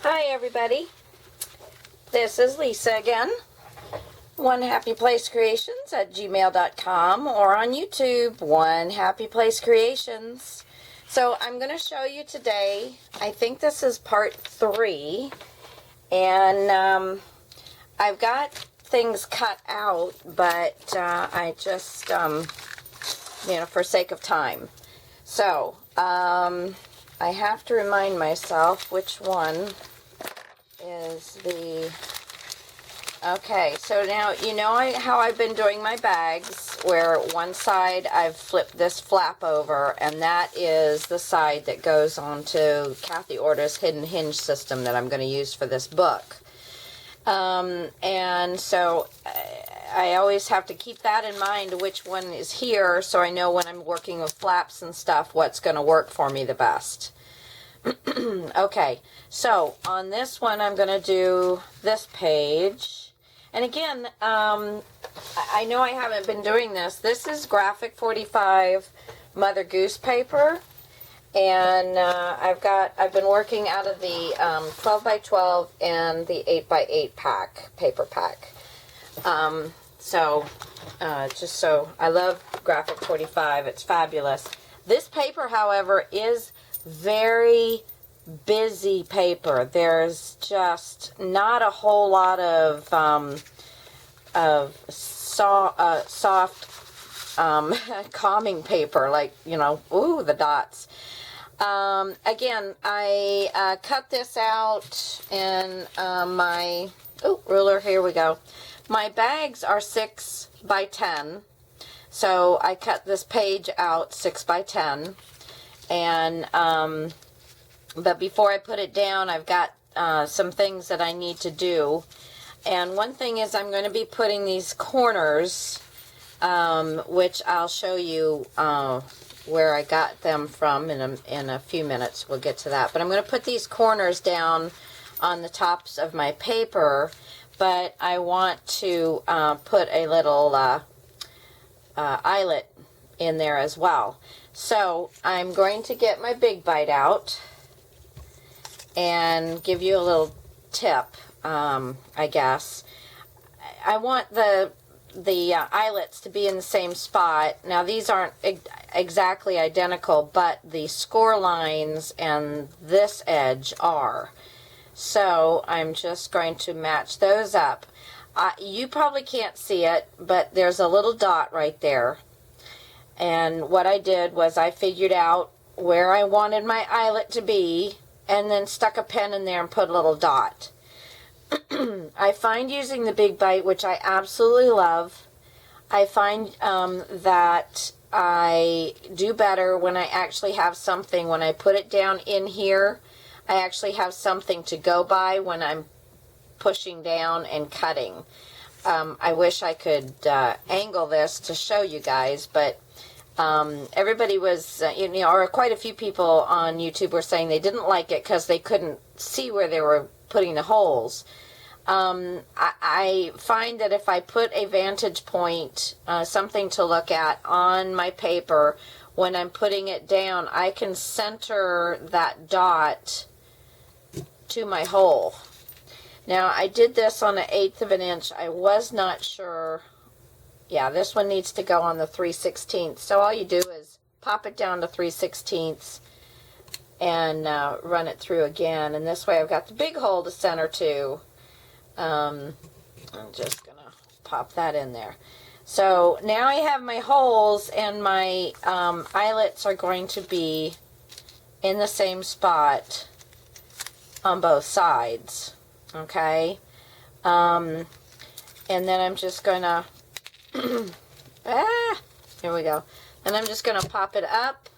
Hi everybody, this is Lisa again, One Happy Place Creations at gmail.com or on YouTube, One Happy Place Creations. So I'm going to show you today, I think this is part 3, and I've got things cut out, but I just, for sake of time. So, I have to remind myself which one is the... Okay, so now you know how I've been doing my bags, where one side I've flipped this flap over, and that is the side that goes onto Kathy Orta's hidden hinge system that I'm going to use for this book. And so I always have to keep that in mind, which one is here, so I know when I'm working with flaps and stuff what's going to work for me the best. Okay, so on this one I'm going to do this page. And again, I know I haven't been doing this. This is Graphic 45 Mother Goose paper. And I've been working out of the 12 by 12 and the 8 by 8 paper pack. Just so I love Graphic 45. It's fabulous. This paper, however, is very busy paper. There's just not a whole lot of soft calming paper, like, ooh, the dots. Again, I cut this out in my ruler. Here we go. My bags are 6 by 10, so I cut this page out 6 by 10. And but before I put it down, I've got some things that I need to do. And one thing is I'm going to be putting these corners, which I'll show you where I got them from in a few minutes. We'll get to that. But I'm going to put these corners down on the tops of my paper, but I want to put a little eyelet in there as well. So I'm going to get my big bite out and give you a little tip, I guess. I want the eyelets to be in the same spot. Now these aren't exactly identical, but the score lines and this edge are. So I'm just going to match those up. You probably can't see it, but there's a little dot right there. And what I did was I figured out where I wanted my eyelet to be and then stuck a pen in there and put a little dot. I find using the big bite, which I absolutely love, I find that I do better when I actually have something. When I put it down in here, I actually have something to go by when I'm pushing down and cutting. I wish I could angle this to show you guys, but everybody was, or quite a few people on YouTube were saying they didn't like it because they couldn't see where they were putting the holes. I find that if I put a vantage point, something to look at on my paper, when I'm putting it down, I can center that dot to my hole. Now, I did this on 1/8 of an inch. I was not sure. Yeah, this one needs to go on the 3/16. So all you do is pop it down to 3/16 and run it through again. And this way I've got the big hole to center to. I'm just going to pop that in there. So now I have my holes, and my eyelets are going to be in the same spot on both sides. Okay? And then I'm just going to... here we go. And I'm just going to pop it up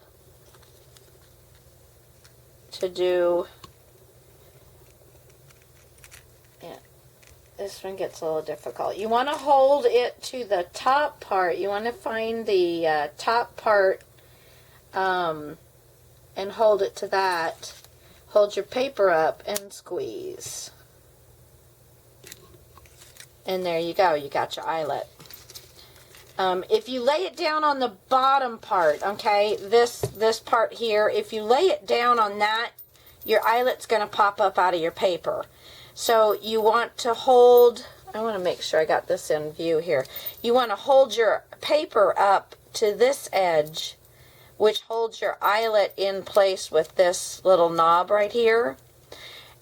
to do... Yeah, this one gets a little difficult. You want to hold it to the top part. You want to find the top part and hold it to that. Hold your paper up and squeeze. And there you go. You got your eyelet. If you lay it down on the bottom part, okay, this part here, if you lay it down on that, your eyelet's going to pop up out of your paper. So you want to hold, I want to make sure I got this in view here. You want to hold your paper up to this edge, which holds your eyelet in place with this little knob right here.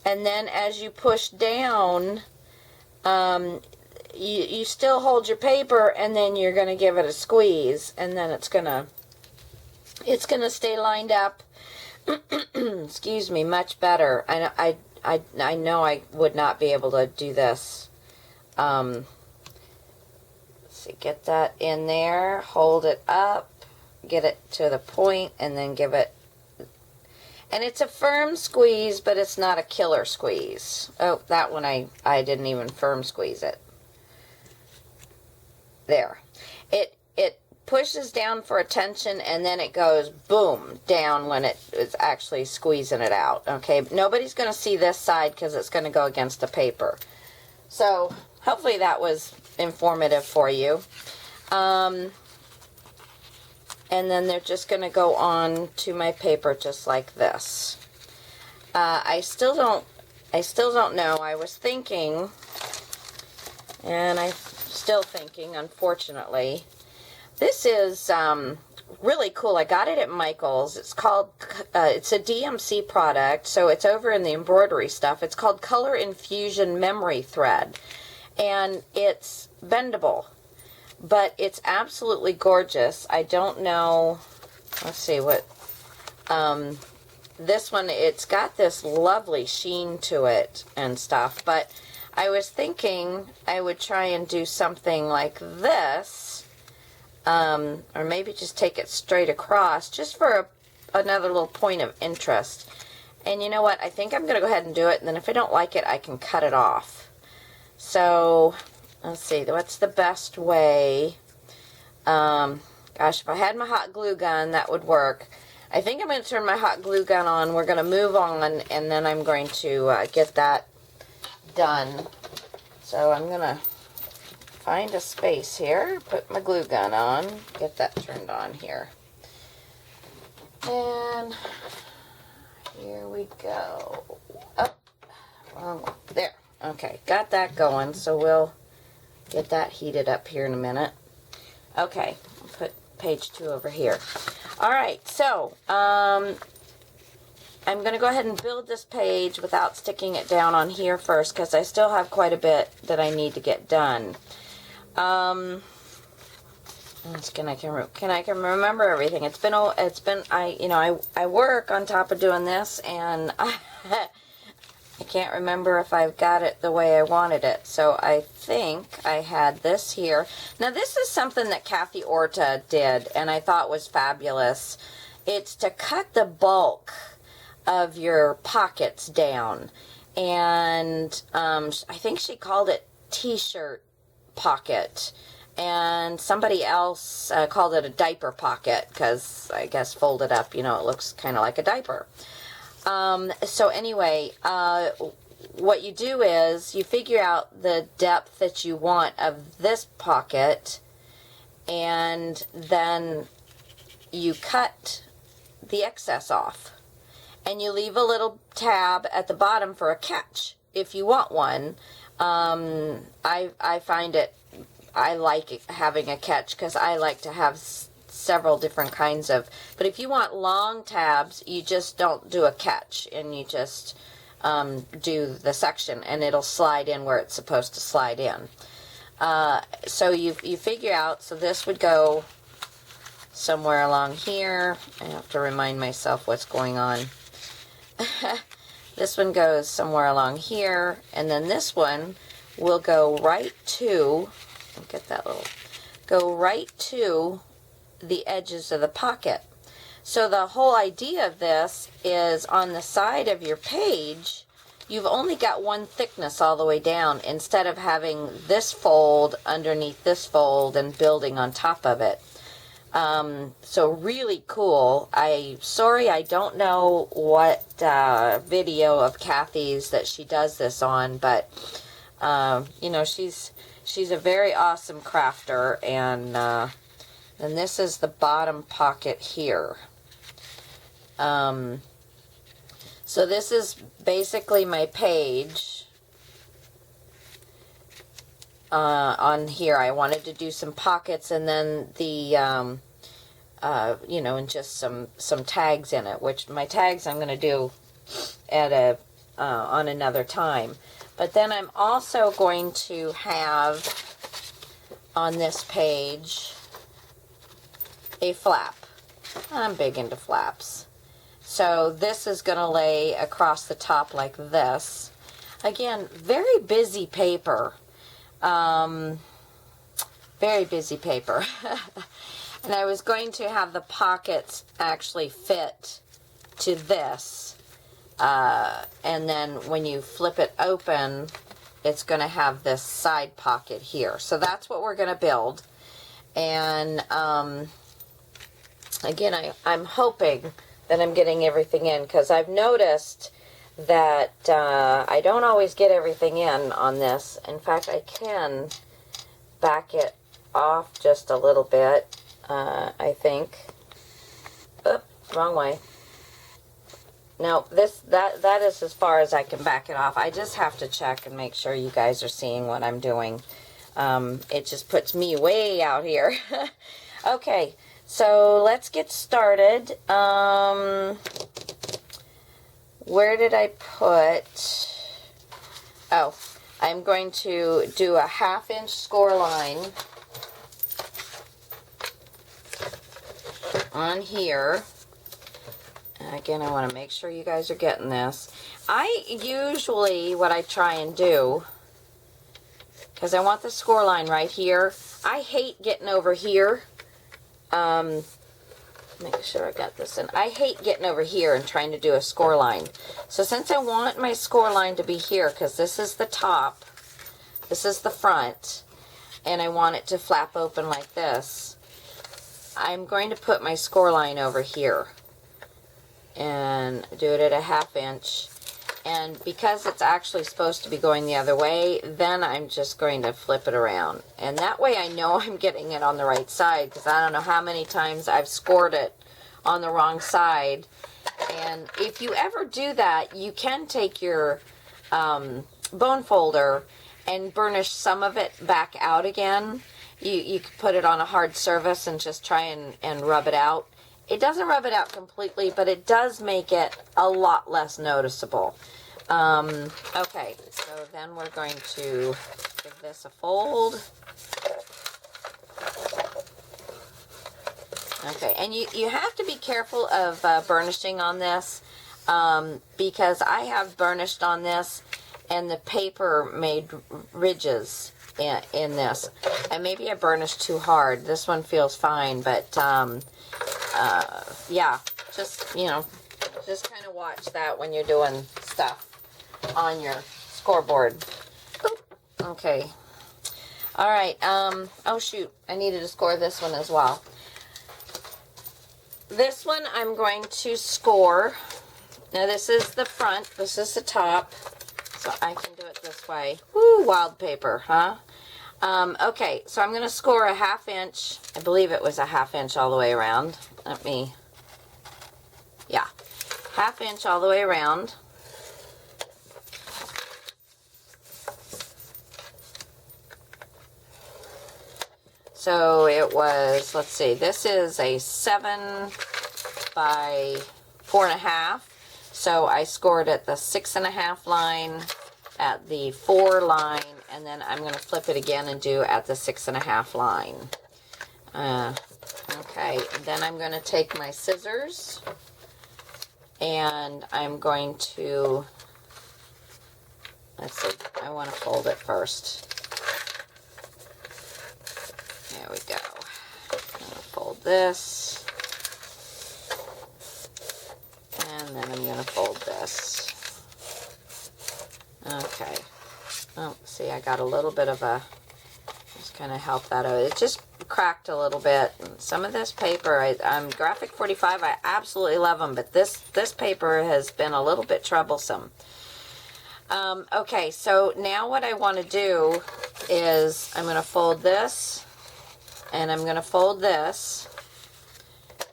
And then as you push down, you still hold your paper, and then you're going to give it a squeeze, and then it's going to stay lined up. Excuse me, much better. I know I would not be able to do this. Let's see, get that in there, hold it up, get it to the point, and then give it, and it's a firm squeeze, but it's not a killer squeeze. Oh, that one I didn't even firm squeeze it. There. It pushes down for attention, and then it goes boom down when it is actually squeezing it out. Okay, nobody's going to see this side because it's going to go against the paper. So hopefully that was informative for you. And then they're just going to go on to my paper just like this. I still don't know. I was thinking, and I'm still thinking, unfortunately. This is really cool. I got it at Michael's. It's called, it's a DMC product, so it's over in the embroidery stuff. It's called Color Infusion Memory Thread, and it's bendable, but it's absolutely gorgeous. I don't know, let's see what, this one, it's got this lovely sheen to it and stuff, but I was thinking I would try and do something like this, or maybe just take it straight across, just for another little point of interest. And you know what? I think I'm going to go ahead and do it, and then if I don't like it, I can cut it off. So, let's see, what's the best way? Gosh, if I had my hot glue gun, that would work. I think I'm going to turn my hot glue gun on. We're going to move on, and then I'm going to get that done. So I'm going to find a space here, put my glue gun on, get that turned on here. And here we go. Oh, there. Okay, got that going, so we'll get that heated up here in a minute. Okay, I'll put page 2 over here. Alright, so, I'm going to go ahead and build this page without sticking it down on here first, because I still have quite a bit that I need to get done. Can I can remember everything. I work on top of doing this, and I can't remember if I've got it the way I wanted it. So I think I had this here. Now this is something that Kathy Orta did, and I thought was fabulous. It's to cut the bulk of your pockets down, and I think she called it t-shirt pocket, and somebody else called it a diaper pocket, because I guess folded up, you know, it looks kind of like a diaper. So anyway, what you do is you figure out the depth that you want of this pocket, and then you cut the excess off, and you leave a little tab at the bottom for a catch if you want one. I find it, I like having a catch because I like to have several different kinds of, but if you want long tabs, you just don't do a catch, and you just do the section, and it'll slide in where it's supposed to slide in. So you figure out, so this would go somewhere along here. I have to remind myself what's going on. This one goes somewhere along here, and then this one will go right to, get that little, go right to the edges of the pocket. So the whole idea of this is on the side of your page, you've only got one thickness all the way down, instead of having this fold underneath this fold and building on top of it. So really cool. Sorry, I don't know what video of Kathy's that she does this on, but you know, she's a very awesome crafter, and this is the bottom pocket here. So this is basically my page. On here, I wanted to do some pockets and then the, you know, and just some tags in it, which my tags I'm going to do at a, on another time. But then I'm also going to have on this page a flap. I'm big into flaps. So this is going to lay across the top like this. Again, very busy paper. Very busy paper. And I was going to have the pockets actually fit to this. And then when you flip it open, it's going to have this side pocket here. So that's what we're going to build. And again, I'm hoping that I'm getting everything in, because I've noticed that I don't always get everything in on this. In fact, I can back it off just a little bit, I think. Oop, wrong way. No, that is as far as I can back it off. I just have to check and make sure you guys are seeing what I'm doing. It just puts me way out here. Okay, so let's get started. Where did I put? Oh, I'm going to do a 1/2 inch score line on here. And again, I want to make sure you guys are getting this. I usually, what I try and do, because I want the score line right here. I hate getting over here. Make sure I got this in. I hate getting over here and trying to do a score line. So since I want my score line to be here, because this is the top, this is the front, and I want it to flap open like this, I'm going to put my score line over here and do it at a 1/2 inch. And because it's actually supposed to be going the other way, then I'm just going to flip it around. And that way I know I'm getting it on the right side, because I don't know how many times I've scored it on the wrong side. And if you ever do that, you can take your bone folder and burnish some of it back out again. You could put it on a hard surface and just try and rub it out. It doesn't rub it out completely, but it does make it a lot less noticeable. Okay, so then we're going to give this a fold. Okay, and you have to be careful of burnishing on this, because I have burnished on this and the paper made ridges in this. And maybe I burnished too hard. This one feels fine, but yeah, just, you know, just kind of watch that when you're doing stuff on your scoreboard. Oop. Okay. All right. Oh, shoot. I needed to score this one as well. This one I'm going to score. Now, this is the front. This is the top. So I can do it this way. Woo, wild paper, huh? Okay, so I'm going to score a 1/2 inch. I believe it was a 1/2 inch all the way around. Let me, yeah, 1/2 inch all the way around. So it was, let's see, this is a 7 by 4.5. So I scored at the 6.5 line, at the 4 line, and then I'm going to flip it again and do at the 6.5 line. Okay, then I'm going to take my scissors and I'm going to, let's see, I want to fold it first. There we go. I'm going to fold this. And then I'm going to fold this. Okay. Oh, see, I got a little bit of a, just kind of help that out. It just cracked a little bit. Some of this paper, Graphic 45, I absolutely love them, but this paper has been a little bit troublesome. Okay, so now what I want to do is I'm going to fold this, and I'm going to fold this,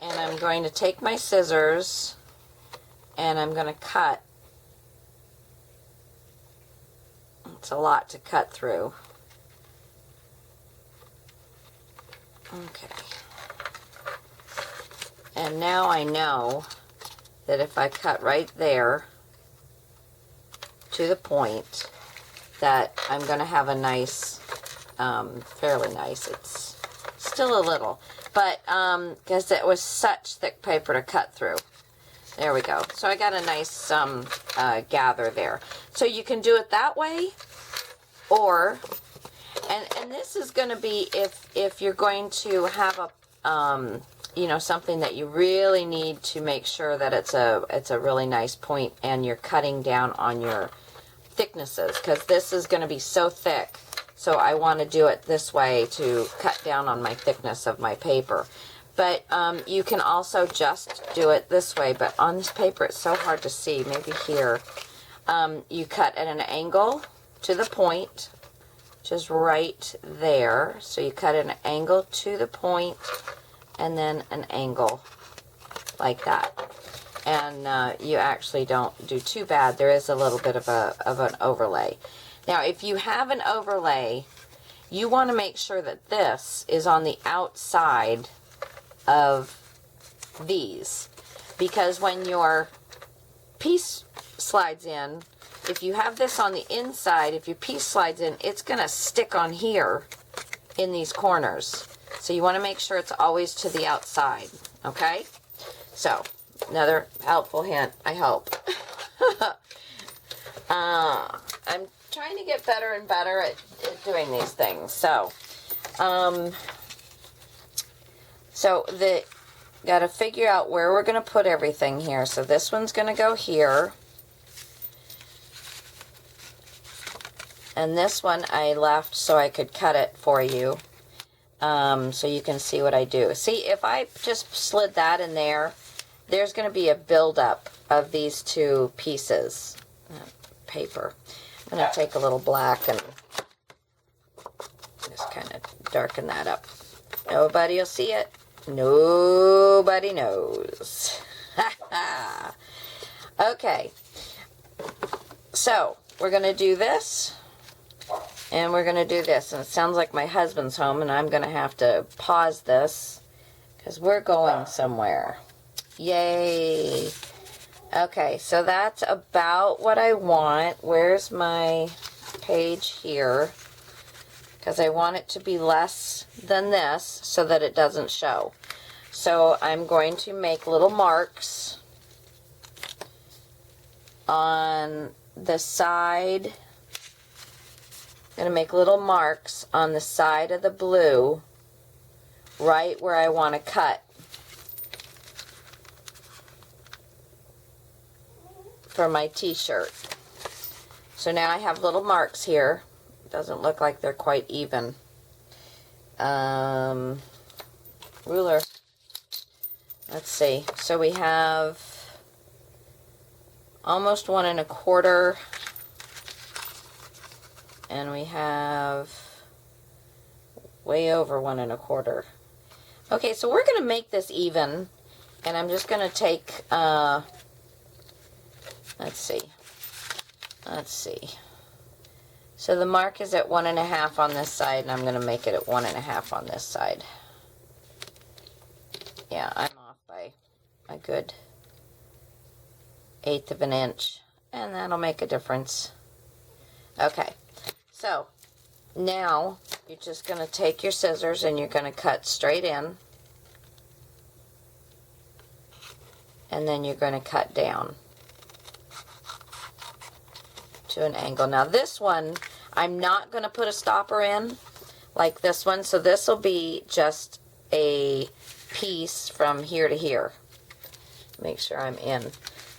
and I'm going to take my scissors, and I'm going to cut It's a lot to cut through. Okay. And now I know that if I cut right there to the point, that I'm going to have a nice, fairly nice, it's still a little, but because it was such thick paper to cut through. There we go. So I got a nice gather there. So you can do it that way, or, and this is going to be if you're going to have a, you know, something that you really need to make sure that it's a really nice point, and you're cutting down on your thicknesses, because this is going to be so thick. So I want to do it this way to cut down on my thickness of my paper. But you can also just do it this way, but on this paper it's so hard to see. Maybe here. You cut at an angle to the point, which is right there. So you cut at an angle to the point, and then an angle like that. And you actually don't do too bad. There is a little bit of an overlay. Now, if you have an overlay, you want to make sure that this is on the outside of these, because when your piece slides in, if you have this on the inside, if your piece slides in, it's going to stick on here in these corners. So you want to make sure it's always to the outside, okay? So, another helpful hint, I hope. I'm trying to get better and better at doing these things. So, got to figure out where we're going to put everything here. So this one's going to go here. And this one I left so I could cut it for you. So you can see what I do. See, if I just slid that in there, there's going to be a buildup of these two pieces. Paper. I'm going to take a little black and just kind of darken that up. Nobody will see it. Nobody knows. Okay. So, we're going to do this. And we're going to do this. And it sounds like my husband's home, and I'm going to have to pause this because we're going somewhere. Yay. Okay, so that's about what I want. Where's my page here? Because I want it to be less than this so that it doesn't show. So I'm going to make little marks on the side. I'm going to make little marks on the side of the blue, right where I want to cut. For my t-shirt. So now I have little marks here. Doesn't look like they're quite even. Ruler. Let's see. So we have almost 1 1/4, and we have way over 1 1/4. Okay, so we're going to make this even, and I'm just going to take let's see. So the mark is at 1 1/2 on this side, and I'm going to make it at 1 1/2 on this side. Yeah, I'm off by a good 1/8 of an inch, and that'll make a difference. Okay, so now you're just going to take your scissors and you're going to cut straight in, and then you're going to cut down to an angle. Now this one, I'm not going to put a stopper in like this one, so this will be just a piece from here to here. Make sure I'm in.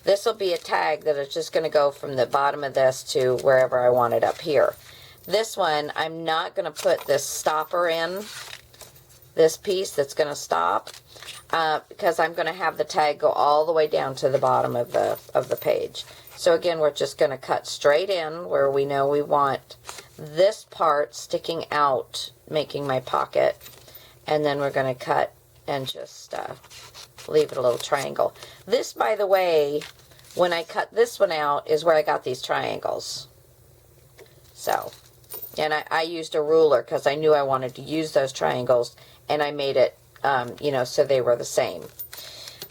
This will be a tag that is just going to go from the bottom of this to wherever I want it up here. This one, I'm not going to put this stopper in, this piece that's going to stop, because I'm going to have the tag go all the way down to the bottom of the page. So again, we're just going to cut straight in where we know we want this part sticking out, making my pocket, and then we're going to cut and just leave it a little triangle. This, by the way, when I cut this one out, is where I got these triangles. So, and I used a ruler because I knew I wanted to use those triangles, and I made it, you know, so they were the same.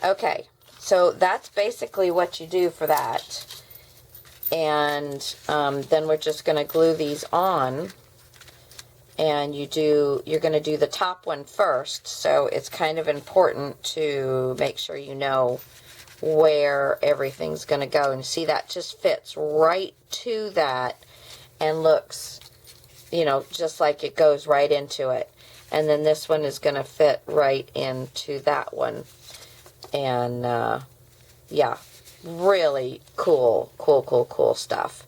Okay, so that's basically what you do for that. And then we're just going to glue these on. And you're going to do the top one first, so it's kind of important to make sure you know where everything's going to go. And see, that just fits right to that and looks, you know, just like it goes right into it. And then this one is going to fit right into that one. And yeah, really cool stuff.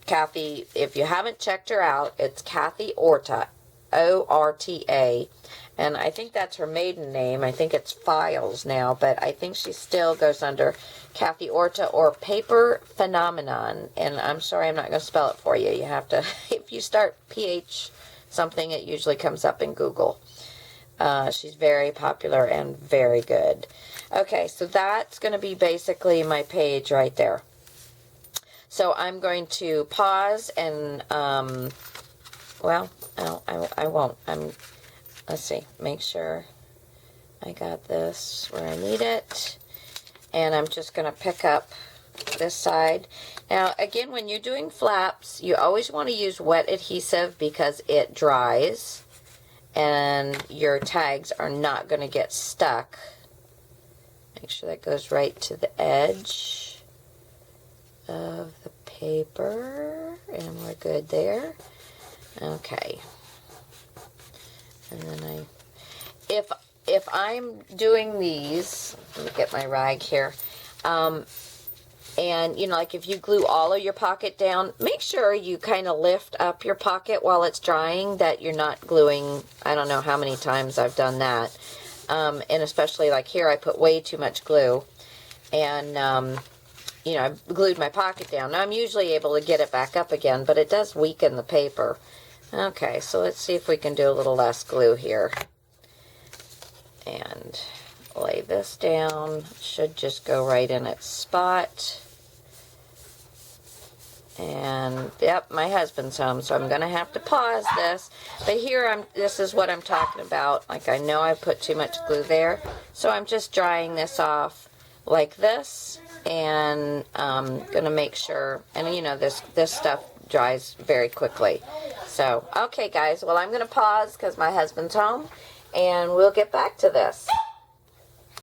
Kathy, if you haven't checked her out, it's Kathy Orta, O-R-T-A, and I think that's her maiden name. I think it's Files now, but I think she still goes under Kathy Orta or Paper Phenomenon, and I'm sorry I'm not going to spell it for you. You have to, if you start PH something, it usually comes up in Google. She's very popular and very good. Okay, so that's going to be basically my page right there. So I'm going to pause and, well, I won't. Let's see, make sure I got this where I need it. And I'm just going to pick up this side. Now, again, when you're doing flaps, you always want to use wet adhesive because it dries. And your tags are not going to get stuck. Make sure that goes right to the edge of the paper, and we're good there. Okay, and then if I'm doing these, let me get my rag here, and you know, like if you glue all of your pocket down, make sure you kind of lift up your pocket while it's drying, that you're not gluing. I don't know how many times I've done that, and especially like here I put way too much glue, and you know, I glued my pocket down. Now, I'm usually able to get it back up again, but it does weaken the paper. Okay, so let's see if we can do a little less glue here. And lay this down. Should just go right in its spot. And, yep, my husband's home, so I'm going to have to pause this. But here, this is what I'm talking about. Like, I know I put too much glue there, so I'm just drying this off like this. And I'm going to make sure, and you know, this stuff dries very quickly. So, okay guys, well I'm going to pause because my husband's home, and we'll get back to this.